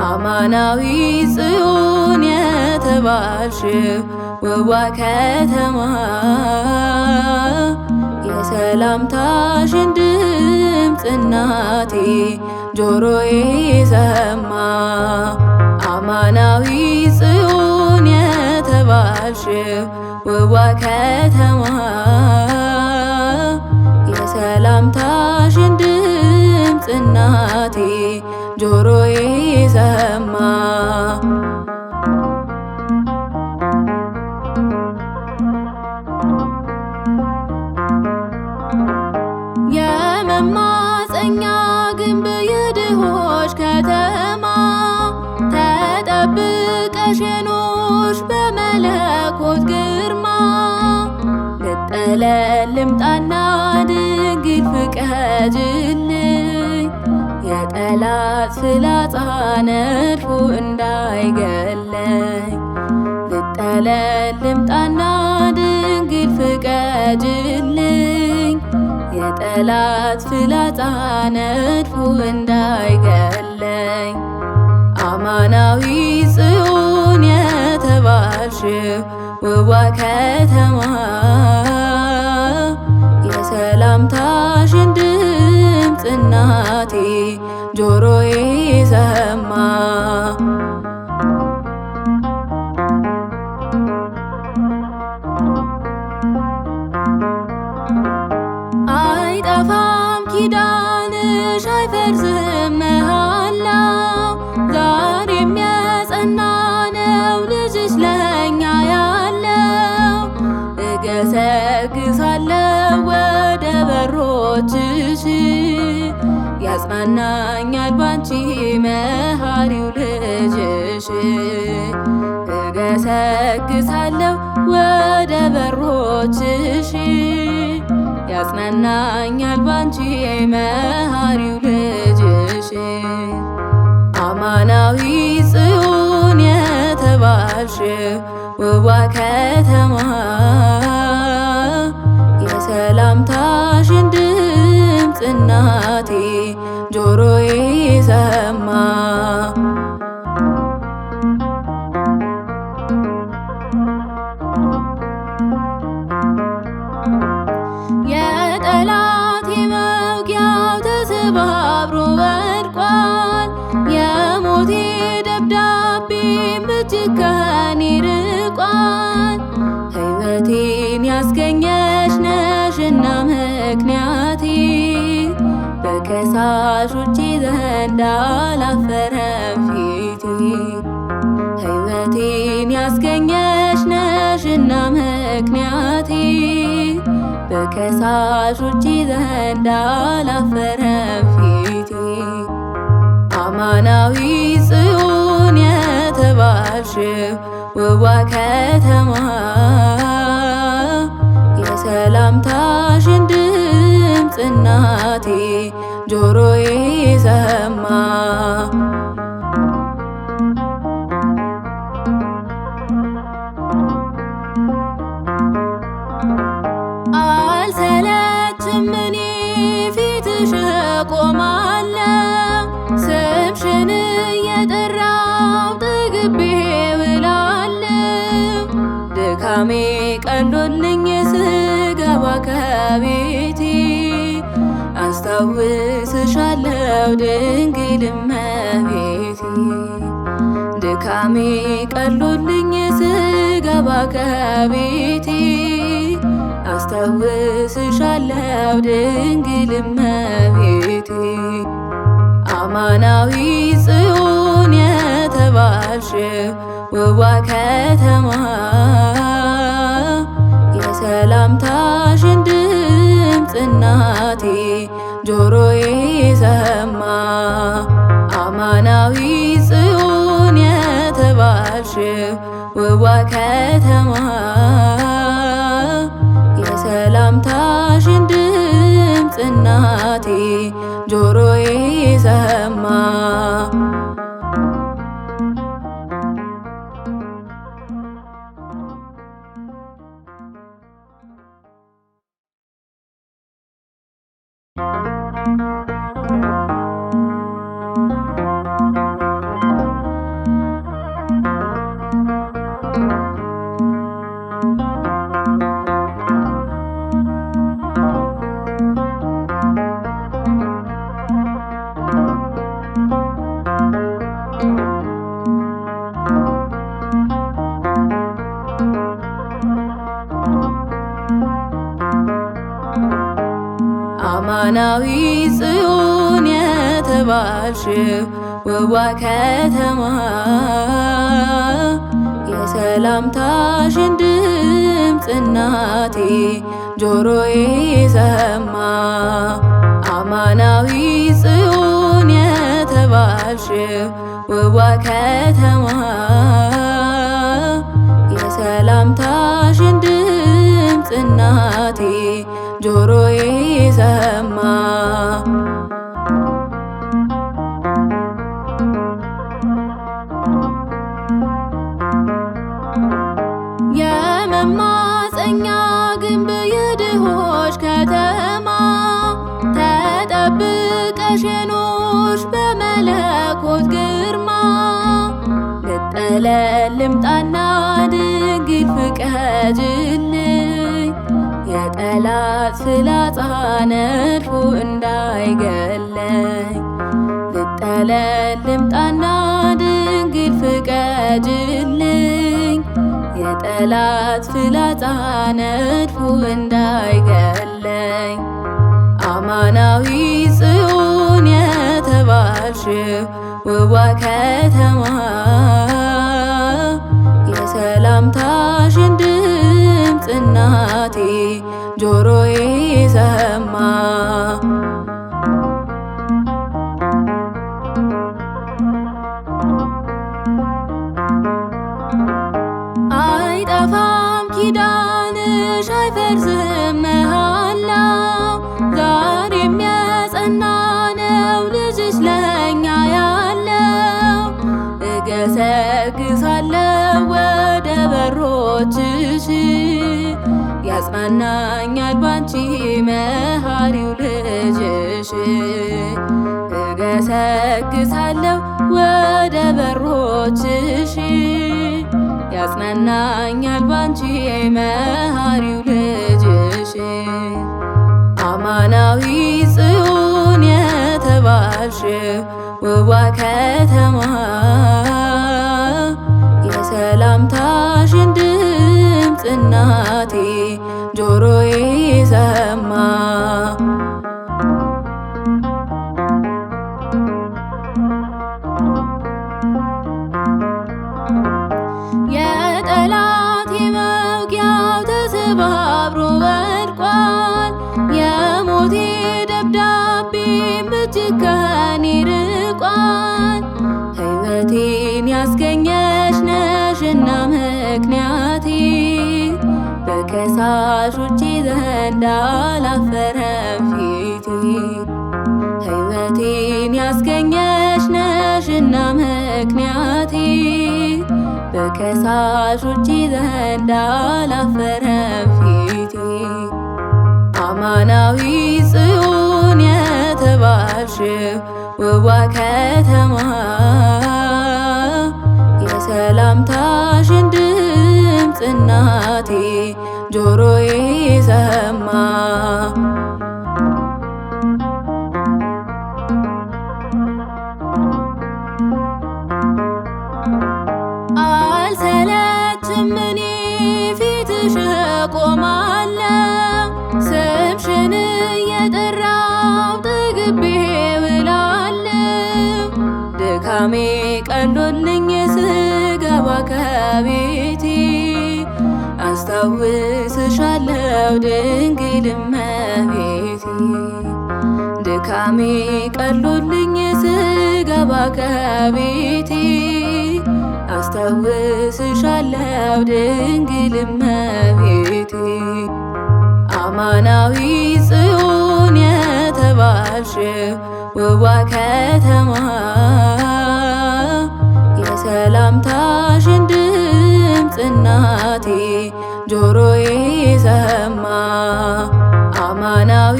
አማናዊ ጽዮን የተባልሽው ውቧ ከተማ የሰላምታሽን ድምፅ እናቴ ጆሮዬ ሰማ። አማናዊ ጽዮን የተባልሽው ውቧ ከተማ የሰላምታሽን ድምፅ እናቴ ጆሮዬ ሰማ። የመማፀኛ ግንብ የድሆች ከተማ ተጠብቀሽ የኖርሽ በመለኮት ግርማ ልጠለል ልምጣና ድንግል ፍቀጅልኝ የጠላት ፍላጻ ነድፎ እንዳይገለኝ ልጠለል ልምጣና ድንግል ፍቀጅልኝ የጠላት ፍላጻ ነድፎ እንዳይገለኝ። አማናዊ ጽዮን የተባልሽው ውቧ ከተማ የሰላምታሽን ድምፅ እናቴ ጆሮዬ ሰማ። አይጠፋም ኪዳንሽ አይፈርስም መሃላው ዛሬም የጸና ነው ልጅሽ ለኛ ያለው። እገሰግሳለሁ ወደ በሮችሽ ያጽናናኛል ባንቺ መሃሪው ልጅሽ። እገሰግሳለሁ ወደ በሮችሽ ያጽናናኛል ባንቺ መሃሪው ልጅሽ። አማናዊ ጽዮን የተባልሽው ውቧ ከተማ የሰላምታሽን ድምፅ እናቴ ጆሮዬ ሰማ። የጠላቴ መውጊያው ተሰባብሮ ወድቋል የሞቴ ደብዳቤ እጅግ ከኔ ርቋል። ሕይወቴን ያስገኘሽ ነሽና ምክንያቴ በከሳሾቼ ዘንድ አላፈረም ፊቴ። ሕይወቴን ያስገኘሽ ነሽና ምክንያቴ በከሳሾቼ ዘንድ አላፈረም ፊቴ። አማናዊ ጽዮን የተባልሽው ውቧ ከተማ የሰላምታሽን ድምፅ እናቴ ጆሮዬ ሰማ። አልሰለችም እኔ ፊትሽ እቆማለሁ ስምሽን እየጠራው ጠግቤ ውላለሁ። ድካሜ ቀሎልኝ ስገባ ከቤቴ አስታውስሻለሁ ድንግል እመቤቴ። ድካሜ ቀሎልኝ ስገባ ከቤቴ አስታውስሻለሁ ድንግል እመቤቴ። አማናዊ ጽዮን የተባልሽው ውቧ ከተማ የሰላምታሽን ድምፅ እናቴ ጆሮዬ ሰማ። አማናዊ ጽዮን ውቧ ከተማ የሰላምታሽን ድምፅ እናቴ ጆሮዬ ሰማ። አማናዊ ጽዮን የተባልሽው ውቧ ከተማ የሰላምታሽን ድምፅ እናቴ ጆሮዬ ሰማ። አማናዊ ጽዮን የተባልሽው ውቧ ከተማ የሰላምታሽን ድምፅ እናቴ ጆሮዬ ሰማ። የመማፀኛ ግንብ የድሆች ከተማ ተጠብቀሽ የኖርሽ በመለኮት ግርማ ልጠለል ልምጣና ድንግል ፍቀጅልኝ የጠላት ፍላጻ ነድፎ እንዳይገለኝ ልጠለል ልምጣና ድንግል ፍቀጅልኝ የጠላት ፍላጻ ነድፎ እንዳይገለኝ። አማናዊ ጽዮን የተባልሽው ውቧ ከተማ የሰላምታሽን ድምፅ እናቴ ጆሮዬ ሰማ። አይጠፋም ኪዳንሽ አይፈርስም መሃላው ዛሬም የጸና ነው ልጅሽ ለኛ ያለው። እገሰግሳለሁ ወደ በሮችሽ ያጽናናኛል ባንቺ መሐሪው ልጅሽ። እገሰግሳለሁ ወደ በሮችሽ ያጽናናኛል ባንቺ መሐሪው ልጅሽ። አማናዊ ጽዮን የተባልሽው ውቧ ከተማ የሰላምታሽን ድምፅ እናቴ ጆሮዬ ሰማ። የጠላቴ መውጊያው ተሰባብሮ ወድቋል የሞቴ ደብዳቤም እጅግ ከኔ ርቋል። ሕይወቴን ያስገኘሽ ነሽና ምክንያቴ በከሳሾቼ ዘንድ አላፈረም ፊቴ። ሕይወቴን ያስገኘሽ ነሽና ምክንያቴ በከሳሾቼ ዘንድ አላፈረም ፊቴ። አማናዊ ጽዮን የተባልሽው ውቧ ከተማ የሰላምታሽን ድምፅ እናቴ ጆሮዬ ሰማ። አልሰለችም እኔ ፊትሽ እቆማለሁ ስምሽን እየጠራው ጠግቤ ውላለሁ። ድካሜ ቀሎልኝ ስገባ ከቤቴ አስታውስሻለሁ ድንግል እመቤቴ። ድካሜ ቀሎልኝ ስገባ ከቤቴ አስታውስሻለሁ አደርግሻለሁ ድንግል እመቤቴ አማናዊ ጽዮን የተባልሽ ውቧ ከተማ የሰላምታሽን ድምፅ እናቴ ጆሮዬ ሰማ። አማናዊ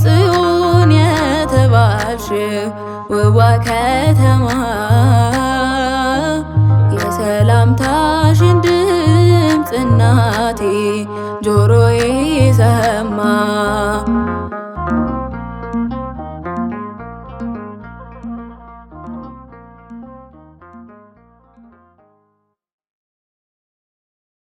ጽዮን የተባልሽ ውቧ ከተማ የሰላምታሽን ድምፅ እናቴ ጆሮዬ ሰማ።